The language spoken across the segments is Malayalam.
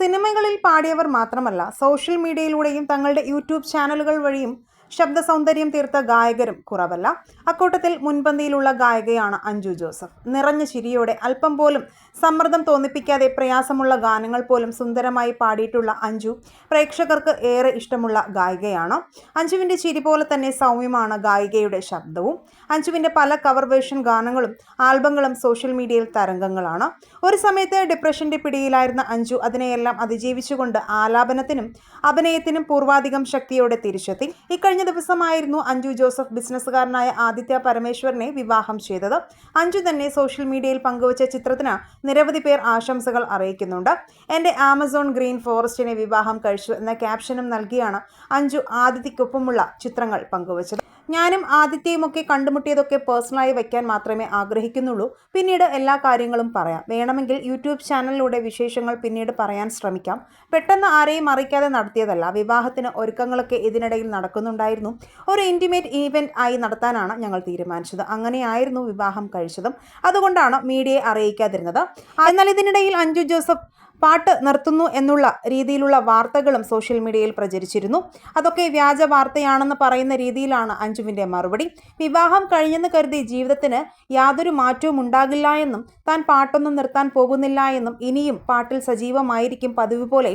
സിനിമകളിൽ പാടിയവർ മാത്രമല്ല, സോഷ്യൽ മീഡിയയിലൂടെയും തങ്ങളുടെ യൂട്യൂബ് ചാനലുകൾ വഴിയും ശബ്ദ സൗന്ദര്യം തീർത്ത ഗായകരും കുറവല്ല. അക്കൂട്ടത്തിൽ മുൻപന്തിയിലുള്ള ഗായികയാണ് അഞ്ജു ജോസഫ്. നിറഞ്ഞ ചിരിയോടെ അല്പം പോലും സമ്മർദ്ദം തോന്നിപ്പിക്കാതെ പ്രയാസമുള്ള ഗാനങ്ങൾ പോലും സുന്ദരമായി പാടിയിട്ടുള്ള അഞ്ജു പ്രേക്ഷകർക്ക് ഏറെ ഇഷ്ടമുള്ള ഗായികയാണ്. അഞ്ജുവിൻ്റെ ചിരി പോലെ തന്നെ സൗമ്യമാണ് ഗായികയുടെ ശബ്ദവും. അഞ്ജുവിൻ്റെ പല കവർ വേർഷൻ ഗാനങ്ങളും ആൽബങ്ങളും സോഷ്യൽ മീഡിയയിൽ തരംഗങ്ങളാണ്. ഒരു സമയത്ത് ഡിപ്രഷൻ്റെ പിടിയിലായിരുന്ന അഞ്ജു അതിനെയെല്ലാം അതിജീവിച്ചുകൊണ്ട് ആലാപനത്തിനും അഭിനയത്തിനും പൂർവാധികം ശക്തിയോടെ തിരിച്ചെത്തി. ഇക്കഴിഞ്ഞ ദിവസമായിരുന്നു അഞ്ജു ജോസഫ് ബിസിനസ്സുകാരനായ ആദിത്യ പരമേശ്വരനെ വിവാഹം ചെയ്തത്. അഞ്ജു തന്നെ സോഷ്യൽ മീഡിയയിൽ പങ്കുവച്ച ചിത്രത്തിന് നിരവധി പേർ ആശംസകൾ അറിയിക്കുന്നുണ്ട്. എൻ്റെ ആമസോൺ ഗ്രീൻ ഫോറസ്റ്റിനെ വിവാഹം കഴിച്ചു എന്ന ക്യാപ്ഷനും നൽകിയാണ് അഞ്ജു ആദിത്യക്കൊപ്പമുള്ള ചിത്രങ്ങൾ പങ്കുവച്ചത്. ഞാനും ആദിത്യയുമൊക്കെ കണ്ടുമുട്ടിയതൊക്കെ പേഴ്സണലായി വയ്ക്കാൻ മാത്രമേ ആഗ്രഹിക്കുന്നുള്ളൂ. പിന്നീട് എല്ലാ കാര്യങ്ങളും പറയാം. വേണമെങ്കിൽ യൂട്യൂബ് ചാനലിലൂടെ വിശേഷങ്ങൾ പിന്നീട് പറയാൻ ശ്രമിക്കാം. പെട്ടെന്ന് ആരെയും അറിയിക്കാതെ നടത്തിയതല്ല. വിവാഹത്തിന് ഒരുക്കങ്ങളൊക്കെ ഇതിനിടയിൽ നടക്കുന്നുണ്ടായിരുന്നു. ഒരു ഇൻറ്റിമേറ്റ് ഈവൻറ്റ് ആയി നടത്താനാണ് ഞങ്ങൾ തീരുമാനിച്ചത്. അങ്ങനെയായിരുന്നു വിവാഹം കഴിച്ചതും. അതുകൊണ്ടാണ് മീഡിയയെ അറിയിക്കാതിരുന്നത്. എന്നാൽ ഇതിനിടയിൽ അഞ്ജു ജോസഫ് പാട്ട് നിർത്തുന്നു എന്നുള്ള രീതിയിലുള്ള വാർത്തകളും സോഷ്യൽ മീഡിയയിൽ പ്രചരിച്ചിരുന്നു. അതൊക്കെ വ്യാജ വാർത്തയാണെന്ന് പറയുന്ന രീതിയിലാണ് അഞ്ജുവിൻ്റെ മറുപടി. വിവാഹം കഴിഞ്ഞെന്ന് കരുതി ജീവിതത്തിന് യാതൊരു മാറ്റവും ഉണ്ടാകില്ല എന്നും താൻ പാട്ടൊന്നും നിർത്താൻ പോകുന്നില്ല എന്നും ഇനിയും പാട്ടിൽ സജീവമായിരിക്കും, പതിവ് പോലെ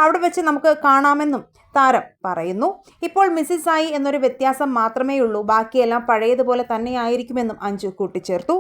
അവിടെ വെച്ച് നമുക്ക് കാണാമെന്നും താരം പറയുന്നു. ഇപ്പോൾ മിസ്സിസ് ആയി എന്നൊരു വ്യത്യാസം മാത്രമേ ഉള്ളൂ, ബാക്കിയെല്ലാം പഴയതുപോലെ തന്നെയായിരിക്കുമെന്നും അഞ്ജു കൂട്ടിച്ചേർത്തു.